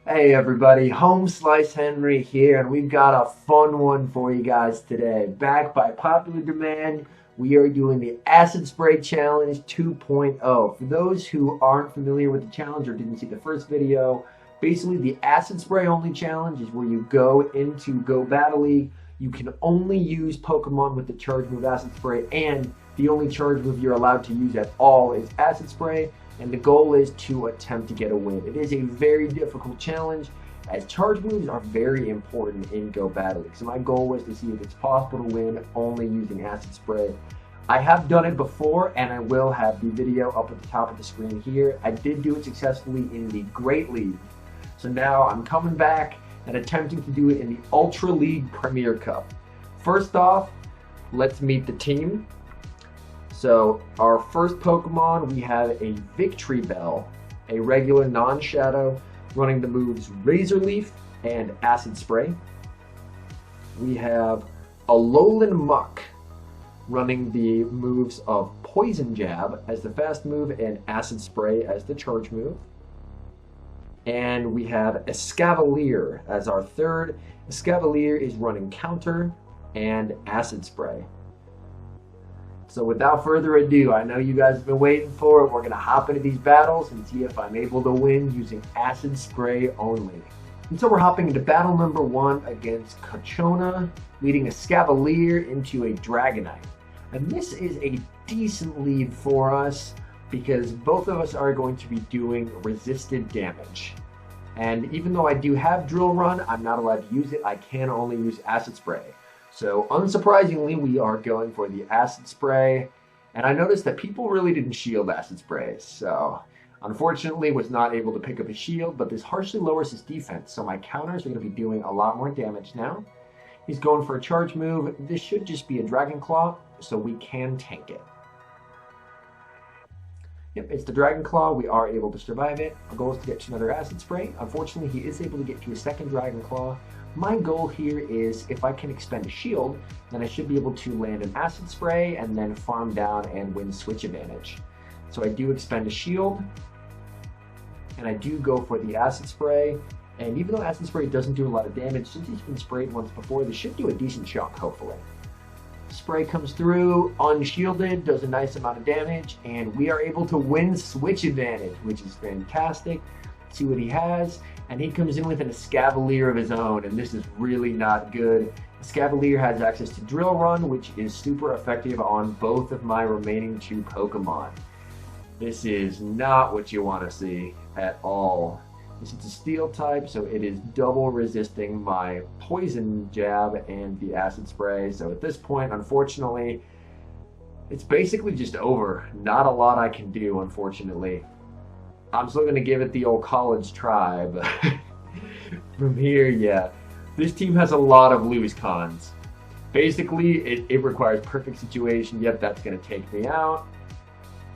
Hey everybody, Home Slice Henry here, and we've got a fun one for you guys today. Back by popular demand, we are doing the Acid Spray Challenge 2.0. For those who aren't familiar with the challenge or didn't see the first video, basically the Acid Spray only challenge is where you go into Go Battle League. You can only use Pokemon with the charge move Acid Spray, and the only charge move you're allowed to use at all is Acid Spray, and the goal is to attempt to get a win. It is a very difficult challenge, as charge moves are very important in Go Battle League. So my goal was to see if it's possible to win only using Acid Spray. I have done it before, and I will have the video up at the top of the screen here. I did do it successfully in the Great League. So now I'm coming back and attempting to do it in the Ultra League Premier Cup. First off, let's meet the team. So our first Pokemon, we have a Victory Bell, a regular non-shadow, running the moves Razor Leaf and Acid Spray. We have a Lowland Muck, running the moves of Poison Jab as the fast move and Acid Spray as the charge move. And we have Escavalier as our third. Escavalier is running Counter and Acid Spray. So without further ado, I know you guys have been waiting for it. We're going to hop into these battles and see if I'm able to win using Acid Spray only. And so we're hopping into battle number 1 against Kachona, leading Escavalier into a Dragonite. And this is a decent lead for us because both of us are going to be doing resisted damage. And even though I do have Drill Run, I'm not allowed to use it. I can only use Acid Spray. So unsurprisingly, we are going for the Acid Spray, and I noticed that people really didn't shield Acid Sprays, so unfortunately was not able to pick up a shield, but this harshly lowers his defense, so my counters are going to be doing a lot more damage now. He's going for a charge move. This should just be a Dragon Claw, so we can tank it. Yep, it's the Dragon Claw. We are able to survive it. Our goal is to get to another Acid Spray. Unfortunately, he is able to get to a second Dragon Claw. My goal here is if I can expend a shield, then I should be able to land an Acid Spray and then farm down and win switch advantage. So I do expend a shield, and I do go for the Acid Spray. And even though Acid Spray doesn't do a lot of damage, since he's been sprayed once before, this should do a decent chunk, hopefully. Spray comes through, unshielded, does a nice amount of damage, and we are able to win switch advantage, which is fantastic. See what he has, and he comes in with an Escavalier of his own, and this is really not good. Escavalier has access to Drill Run, which is super effective on both of my remaining 2 Pokemon. This is not what you want to see at all. This is a Steel type, so it is double resisting my Poison Jab and the Acid Spray. So at this point, unfortunately, it's basically just over. Not a lot I can do, unfortunately. I'm still going to give it the old college try, but from here, yeah. This team has a lot of lose cons. Basically, it requires perfect situation. Yep, that's going to take me out.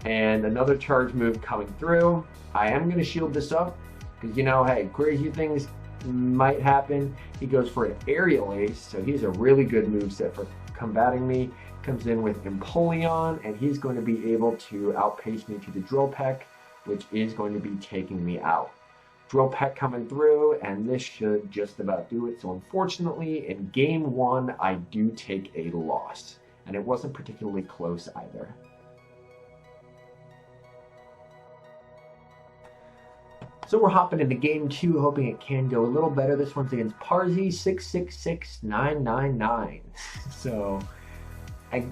And another charge move coming through. I am going to shield this up, because, you know, hey, crazy things might happen. He goes for an Aerial Ace, so he's a really good moveset for combating me. Comes in with Empoleon, and he's going to be able to outpace me to the Drill Peck, which is going to be taking me out. Drill Peck coming through, and this should just about do it. So unfortunately, in game 1, I do take a loss, and it wasn't particularly close either. So we're hopping into game 2, hoping it can go a little better. This one's against Parzi 666999. So,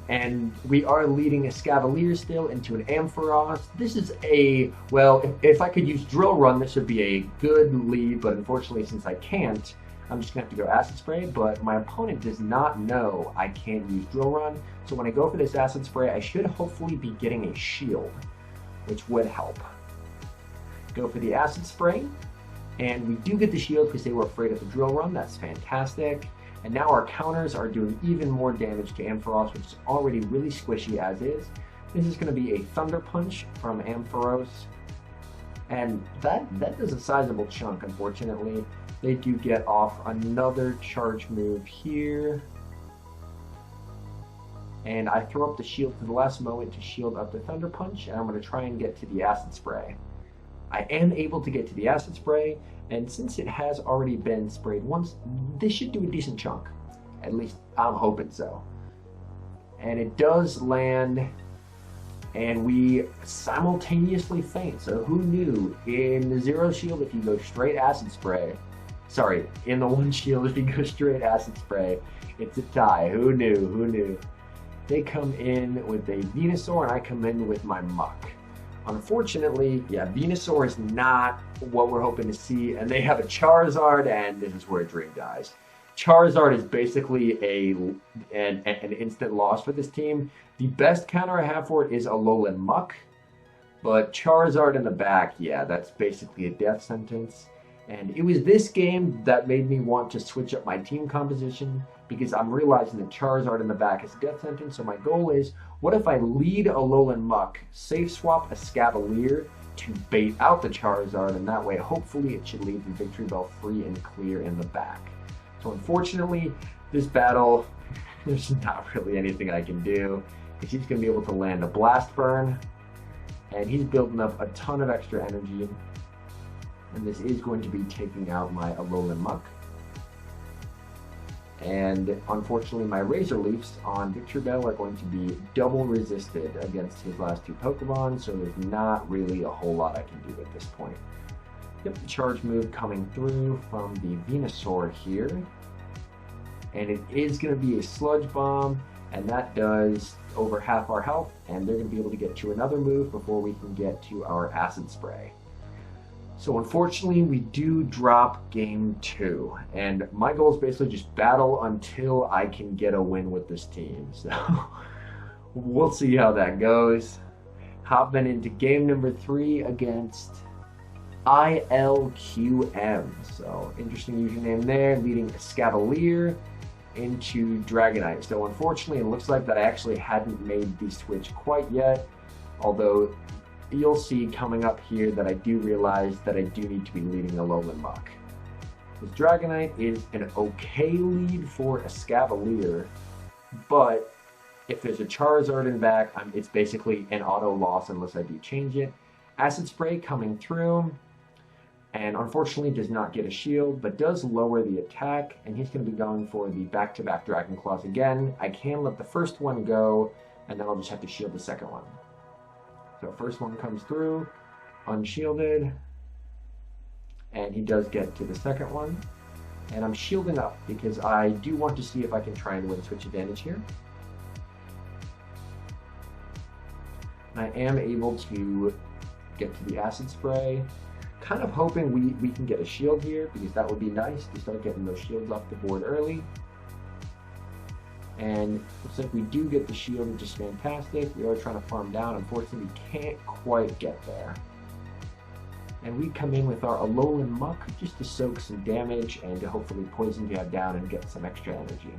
and we are leading a Escavalier still into an Ampharos. This is a, well, if I could use Drill Run, this would be a good lead, but unfortunately, since I can't, I'm just going to have to go Acid Spray, but my opponent does not know I can't use Drill Run. So when I go for this Acid Spray, I should hopefully be getting a shield, which would help. Go for the Acid Spray, and we do get the shield because they were afraid of the Drill Run. That's fantastic. And now our counters are doing even more damage to Ampharos, which is already really squishy as is. This is going to be a Thunder Punch from Ampharos, and that does a sizable chunk, unfortunately. They do get off another charge move here. And I throw up the shield to the last moment to shield up the Thunder Punch, and I'm going to try and get to the Acid Spray. I am able to get to the acid spray, and since it has already been sprayed once, this should do a decent chunk. At least I'm hoping so. And it does land, and we simultaneously faint. So who knew? In the 0 shield, if you go straight acid spray, sorry, in the 1 shield, if you go straight acid spray, it's a tie. Who knew? Who knew? They come in with a Venusaur, and I come in with my Muck. Unfortunately, yeah, Venusaur is not what we're hoping to see, and they have a Charizard, and this is where a dream dies. Charizard is basically an instant loss for this team. The best counter I have for it is Alolan Muck, but Charizard in the back, yeah, that's basically a death sentence. And it was this game that made me want to switch up my team composition, because I'm realizing that Charizard in the back is a death sentence. So my goal is, what if I lead Alolan Muck, safe swap a Scavalier to bait out the Charizard, and that way hopefully it should leave the Victory Bell free and clear in the back. So unfortunately, this battle, there's not really anything I can do, because he's going to be able to land a Blast Burn, and he's building up a ton of extra energy. And this is going to be taking out my Alolan Muck. And unfortunately, my Razor Leafs on Victory Bell are going to be double resisted against his last 2 Pokemon, so there's not really a whole lot I can do at this point. Yep, the charge move coming through from the Venusaur here. And it is going to be a Sludge Bomb, and that does over half our health, and they're going to be able to get to another move before we can get to our Acid Spray. So unfortunately, we do drop game 2, and my goal is basically just battle until I can get a win with this team. So we'll see how that goes. Hopping into game number 3 against ILQM. So interesting username there, leading Scavalier into Dragonite. So unfortunately, it looks like that I actually hadn't made the switch quite yet, although you'll see coming up here that I do realize that I do need to be leading Alolan Muck. This Dragonite is an okay lead for a Scavalier, but if there's a Charizard in back, it's basically an auto loss unless I do change it. Acid Spray coming through, and unfortunately does not get a shield, but does lower the attack, and he's going to be going for the back-to-back Dragon Claws again. I can let the first one go, and then I'll just have to shield the second one. So first one comes through, unshielded, and he does get to the second one. And I'm shielding up because I do want to see if I can try and win switch advantage here. And I am able to get to the Acid Spray. Kind of hoping we can get a shield here, because that would be nice to start getting those shields off the board early. And looks like we do get the shield, which is fantastic. We are trying to farm down. Unfortunately, we can't quite get there. And we come in with our Alolan Muck just to soak some damage and to hopefully poison jab down and get some extra energy.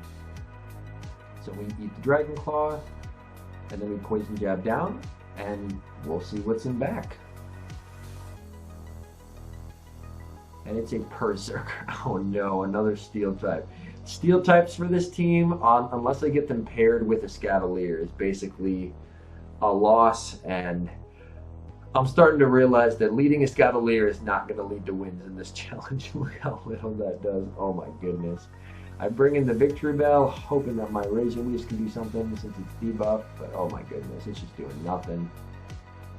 So we eat the Dragon Claw, and then we poison jab down, and we'll see what's in back. And it's a Berserker. Oh no, another Steel type. Steel types for this team, unless I get them paired with a Scavalier, is basically a loss, and I'm starting to realize that leading a Scavalier is not going to lead to wins in this challenge. Look how little that does. Oh my goodness. I bring in the Victory Bell, hoping that my Razor Leafs can do something since it's debuffed, but oh my goodness, it's just doing nothing.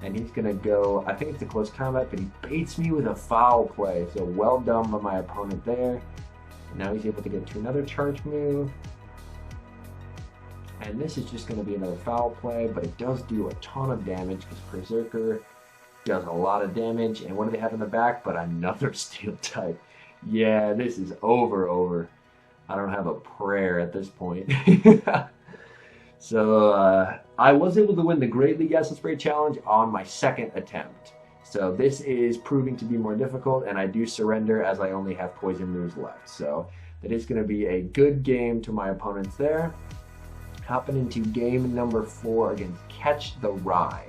And he's going to go, I think it's a close combat, but he baits me with a foul play, so well done by my opponent there. And now he's able to get to another charge move. And this is just going to be another foul play, but it does do a ton of damage because Berserker does a lot of damage. And what do they have in the back but another Steel type? Yeah, this is over. I don't have a prayer at this point. So I was able to win the Great League Acid Spray Challenge on my second attempt. So this is proving to be more difficult, and I do surrender as I only have poison moves left. So that is going to be a good game to my opponents there. Hopping into game number 4 against Catch the Rye.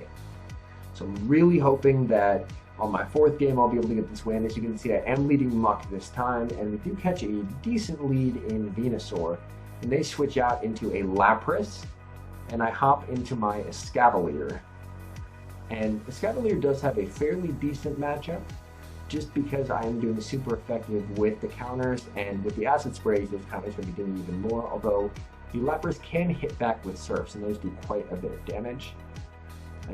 So I'm really hoping that on my 4th game I'll be able to get this win. As you can see, I am leading Muck this time, and we do catch a decent lead in Venusaur. And they switch out into a Lapras, and I hop into my Escavalier. And Escavalier does have a fairly decent matchup, just because I am doing super effective with the counters, and with the acid sprays, those counters will be doing even more, although the Lepers can hit back with Surfs, and those do quite a bit of damage. I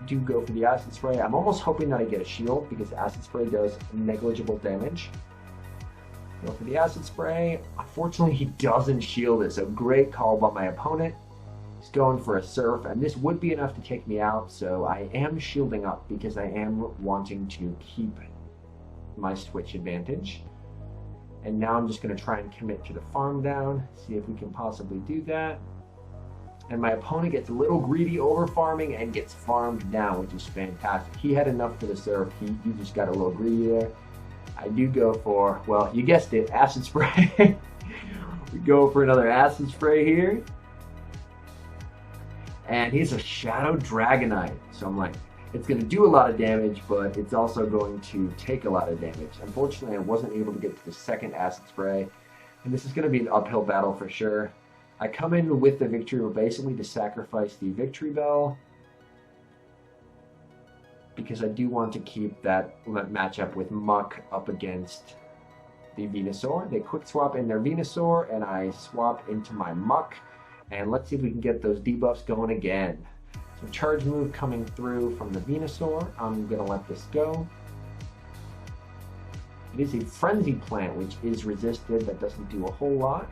do go for the acid spray. I'm almost hoping that I get a shield, because acid spray does negligible damage. Go for the acid spray. Unfortunately, he doesn't shield it, so great call by my opponent. He's going for a Surf, and this would be enough to take me out, so I am shielding up because I am wanting to keep my switch advantage. And now I'm just going to try and commit to the farm down, see if we can possibly do that. And my opponent gets a little greedy over farming and gets farmed down, which is fantastic. He had enough for the Surf. He just got a little greedy there. I do go for, well, you guessed it, acid spray. We go for another acid spray here. And he's a Shadow Dragonite. So I'm like, it's going to do a lot of damage, but it's also going to take a lot of damage. Unfortunately, I wasn't able to get to the second acid spray. And this is going to be an uphill battle for sure. I come in with the victory, basically to sacrifice the Victory Bell, because I do want to keep that matchup with Muck up against the Venusaur. They quick swap in their Venusaur, and I swap into my Muck. And let's see if we can get those debuffs going again. So charge move coming through from the Venusaur. I'm going to let this go. It is a Frenzy Plant, which is resisted. That doesn't do a whole lot.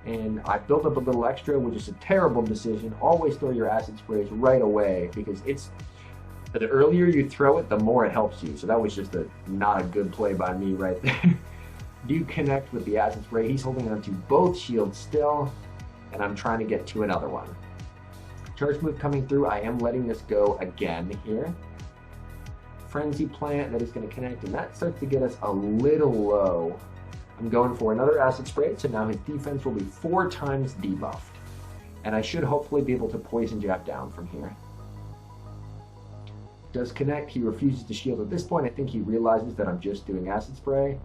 And I built up a little extra, which is a terrible decision. Always throw your acid sprays right away, because the earlier you throw it, the more it helps you. So that was just not a good play by me right there. Do connect with the acid spray. He's holding on to both shields still, and I'm trying to get to another one. Charge move coming through. I am letting this go again here. Frenzy Plant, that is going to connect, and that starts to get us a little low. I'm going for another acid spray, so now his defense will be 4 times debuffed. And I should hopefully be able to poison jab down from here. Does connect. He refuses to shield at this point. I think he realizes that I'm just doing acid spray.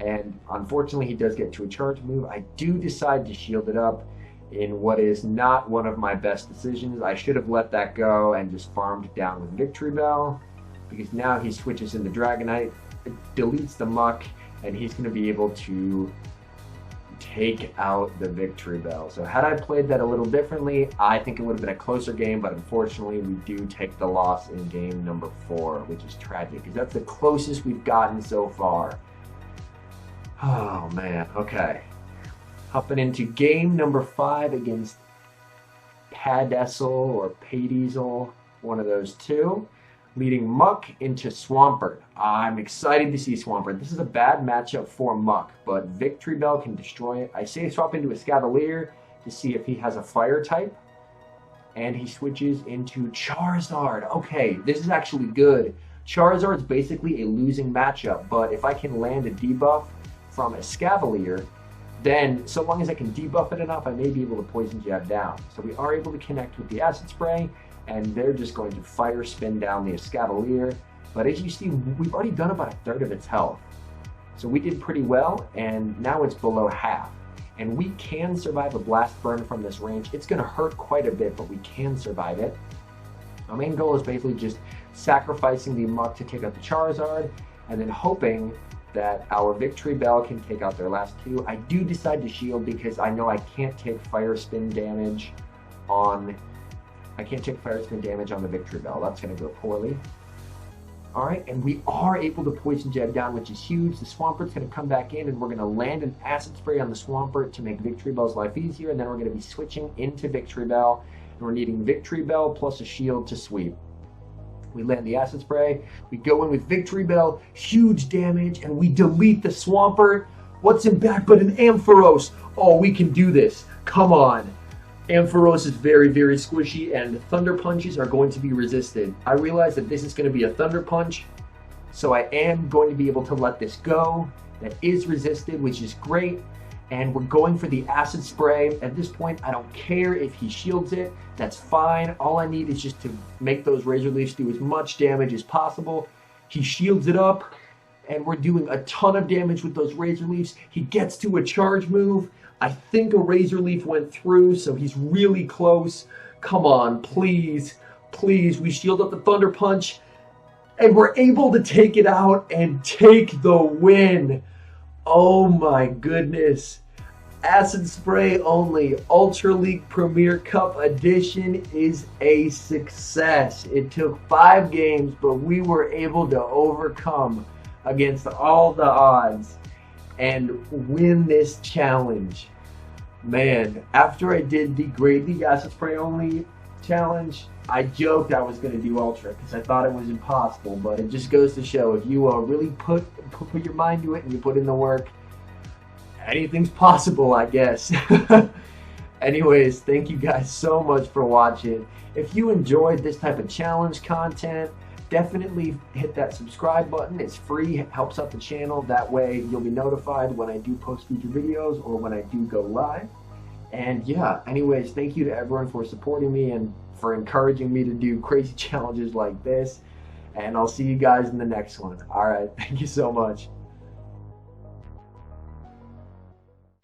And unfortunately, he does get to a charge move. I do decide to shield it up in what is not one of my best decisions. I should have let that go and just farmed down with Victory Bell, because now he switches into Dragonite, deletes the Muck, and he's going to be able to take out the Victory Bell. So had I played that a little differently, I think it would have been a closer game, but unfortunately we do take the loss in game number 4, which is tragic, because that's the closest we've gotten so far. Oh man, okay. Hopping into game number 5 against Padessel or Padiesel, one of those two. Leading Muck into Swampert. I'm excited to see Swampert. This is a bad matchup for Muck, but Victory Bell can destroy it. I say swap into a Escavalier to see if he has a fire type, and he switches into Charizard. Okay, this is actually good. Charizard's basically a losing matchup, but if I can land a debuff from Escavalier, then so long as I can debuff it enough, I may be able to poison jab down. So we are able to connect with the acid spray, and they're just going to fire spin down the Escavalier. But as you see, we've already done about 1/3 of its health. So we did pretty well, and now it's below half. And we can survive a Blast Burn from this range. It's going to hurt quite a bit, but we can survive it. Our main goal is basically just sacrificing the Muck to take out the Charizard, and then hoping that our Victory Bell can take out their last 2. I do decide to shield because I know I can't take Fire Spin damage on the Victory Bell. That's going to go poorly. Alright, and we are able to poison jab down, which is huge. The Swampert's going to come back in, and we're going to land an acid spray on the Swampert to make Victory Bell's life easier, and then we're going to be switching into Victory Bell, and we're needing Victory Bell plus a shield to sweep. We land the acid spray, we go in with Victory Bell, huge damage, and we delete the Swampert. What's in back but an Ampharos? Oh, we can do this. Come on. Ampharos is very, very squishy, and Thunder Punches are going to be resisted. I realize that this is going to be a Thunder Punch, so I am going to be able to let this go. That is resisted, which is great. And we're going for the acid spray. At this point, I don't care if he shields it. That's fine. All I need is just to make those Razor Leafs do as much damage as possible. He shields it up, and we're doing a ton of damage with those Razor Leafs. He gets to a charge move. I think a Razor Leaf went through, so he's really close. Come on, please. Please, we shield up the Thunder Punch, and we're able to take it out and take the win. Oh my goodness. Acid Spray only Ultra League Premier Cup Edition is a success. It took 5 games, but we were able to overcome against all the odds and win this challenge. Man, after I did the Acid Spray only challenge, I joked I was going to do Ultra because I thought it was impossible, but it just goes to show if you really put your mind to it and you put in the work, anything's possible, I guess. Anyways, thank you guys so much for watching. If you enjoyed this type of challenge content, definitely hit that subscribe button. It's free, it helps out the channel. That way you'll be notified when I do post future videos or when I do go live. And yeah, anyways, thank you to everyone for supporting me and for encouraging me to do crazy challenges like this. And I'll see you guys in the next one. All right, thank you so much.